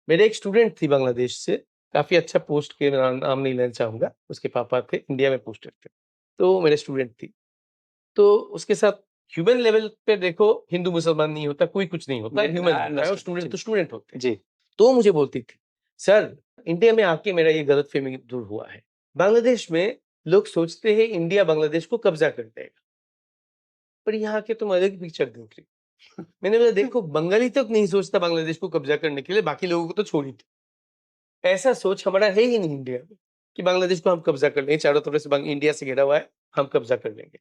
मेरे एक स्टूडेंट थी बांग्लादेश से, काफ़ी अच्छा पोस्ट के नाम नहीं लेना चाहूँगा, उसके पापा थे, इंडिया में पोस्टेड थे। तो वो मेरे स्टूडेंट थी। तो उसके साथ ह्यूमन लेवल पे देखो हिंदू-मुसलमान नहीं होता, कोई कुछ नहीं होता, जी, ह्यूमन आई होता है और अंडरस्टैंड। स्टूडेंट जी, तो स्टूडेंट होते हैं। जी। तो वो मुझे बोलती थी, "सर, इंडिया में आके मेरा ये गलतफ़हमी दूर हुआ है। बांग्लादेश में लोग सोचते हैं इंडिया बांग्लादेश को कब्ज़ा कर लेगा, पर यहाँ आके तुम अलग पिक्चर देख रही हो।" मैंने बोला, "देखो, बंगाली तक नहीं सोचता बांग्लादेश को कब्ज़ा करने के लिए, बाकी लोगों को तो छोड़ ही दो। ऐसा सोच हमारा है ही नहीं इंडिया में कि बांग्लादेश को हम कब्ज़ा कर लेंगे, चारों तरफ से इंडिया से घिरा हुआ है, हम कब्ज़ा कर लेंगे।"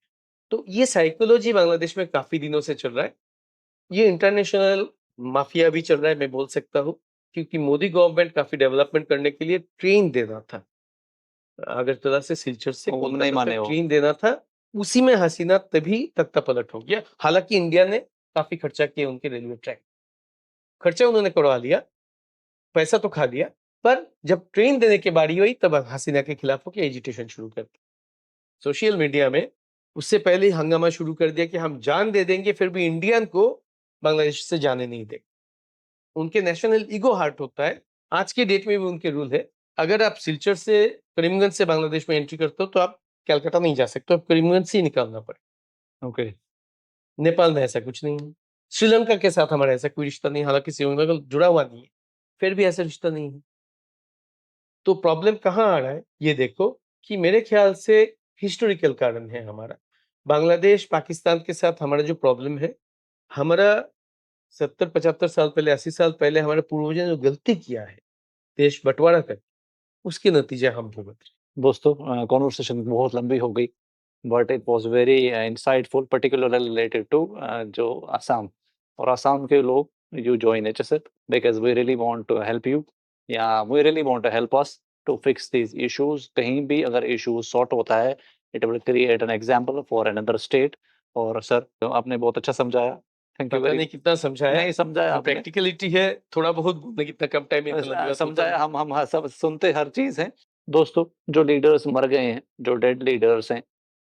तो ये साइकोलॉजी बांग्लादेश में काफ़ी दिनों से चल रहा है। ये इंटरनेशनल माफिया भी चल रहा है, मैं बोल सकता हूँ, क्योंकि मोदी गवर्नमेंट काफ़ी डेवलपमेंट करने के लिए ट्रेन देना था। अगरतला से सिलचर से वो नहीं कोलकाता माने तक वो। ट्रेन देना था, उसी में हसीना तभी तख्ता-पलट हो गया। हालाँकि इंडिया ने काफ़ी खर्चा किया उनके रेलवे ट्रैक। खर्चा उन्होंने करवा लिया, पैसा तो खा लिया, पर जब ट्रेन देने की बारी हुई तब हसीना के खिलाफ होके एजिटेशन शुरू कर दी। सोशल मीडिया में उससे पहले ही हंगामा शुरू कर दिया कि हम जान दे देंगे फिर भी इंडियन को बांग्लादेश से जाने नहीं देंगे। उनके नेशनल ईगो हर्ट होता है। आज के डेट में भी उनके रूल है, अगर आप सिलचर से करीमगंज से बांग्लादेश में एंट्री करते हो तो आप कलकत्ता नहीं जा सकते, आप करीमगंज से ही निकालना पड़ेगा। ओके। नेपाल में ऐसा कुछ नहीं है। श्रीलंका के साथ हमारा ऐसा कोई रिश्ता नहीं है, हालाँकि श्रीलंका जुड़ा हुआ नहीं है, फिर भी ऐसा रिश्ता नहीं है। तो प्रॉब्लम कहाँ आ रहा है, ये देखो कि मेरे ख्याल से हिस्टोरिकल कारण है हमारा। बांग्लादेश, पाकिस्तान के साथ हमारा जो प्रॉब्लम है, हमारा 70-75 साल पहले, 80 साल पहले हमारे पूर्वजों ने जो गलती किया है, देश बँटवारा करके, उसके नतीजे हम भुगत रहे हैं। दोस्तों कन्वर्सेशन बहुत लंबी हो गई, but it was very insightful particularly related to जो असम और असम के लोग you join HSF because we really want to help you या we really want to help us to fix these issues. कहीं भी अगर इश्यूज़ सॉर्ट होता है, it will create an example for another state. और सर आपने बहुत अच्छा समझाया। थैंक यू पता वेरी। नहीं कितना समझाया, नहीं समझाया जो आपने। प्रैक्टिकलिटी है, थोड़ा बहुत बोलने कितना कम टाइम में इतना लंबी बात बोलता समझाया नहीं। हम हाँ, सब सुनते हर चीज़ हैं। दोस्तों जो लीडर्स मर गए हैं, जो डेड लीडर्स हैं,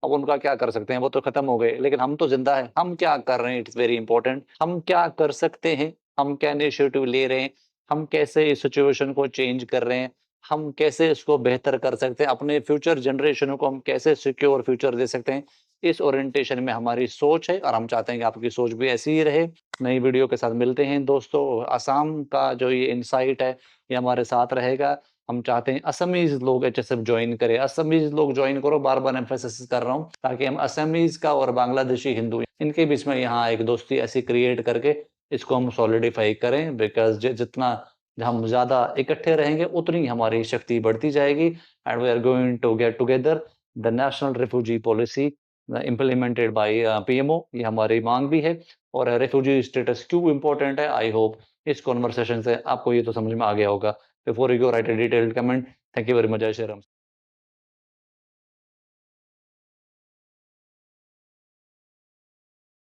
अब उनका क्या कर सकते हैं, वो तो खत्म हो गए, लेकिन हम तो ज़िंदा हैं। हम क्या कर रहे हैं इट्स वेरी इंपॉर्टेंट। हम क्या कर सकते हैं, हम क्या इनिशिएटिव ले रहे हैं, हम कैसे इस सिचुएशन को चेंज कर रहे हैं, हम कैसे इसको बेहतर कर सकते हैं, अपने फ्यूचर जनरेशनों को हम कैसे सिक्योर फ्यूचर दे सकते हैं। इस ओरिएंटेशन में हमारी सोच है और हम चाहते हैं कि आपकी सोच भी ऐसी ही रहे। नई वीडियो के साथ मिलते हैं दोस्तों। असम का जो ये इनसाइट है, ये हमारे साथ रहेगा। हम चाहते हैं असमीज़ लोग एचएसएफ जॉइन करें, असमीज़ लोग जॉइन करो, बार-बार एम्फेसिस कर रहा हूँ, ताकि हम असमीज़ का और बांग्लादेशी हिंदू इनके बीच में यहाँ एक दोस्ती ऐसी क्रिएट करके इसको हम सॉलिडिफाई करें बिकॉज़ जितना हम ज़्यादा इकट्ठे रहेंगे, उतनी हमारी शक्ति बढ़ती जाएगी and we are going to get together the national refugee policy implemented by PMO. ये हमारी माँग भी है और रिफ्यूजी स्टेटस क्यों इम्पोर्टेंट है, आई होप इस कन्वर्सेशन से आपको ये तो समझ में आ गया होगा। Before you go, write a detailed comment. Thank you very much, Jai Shri Ram.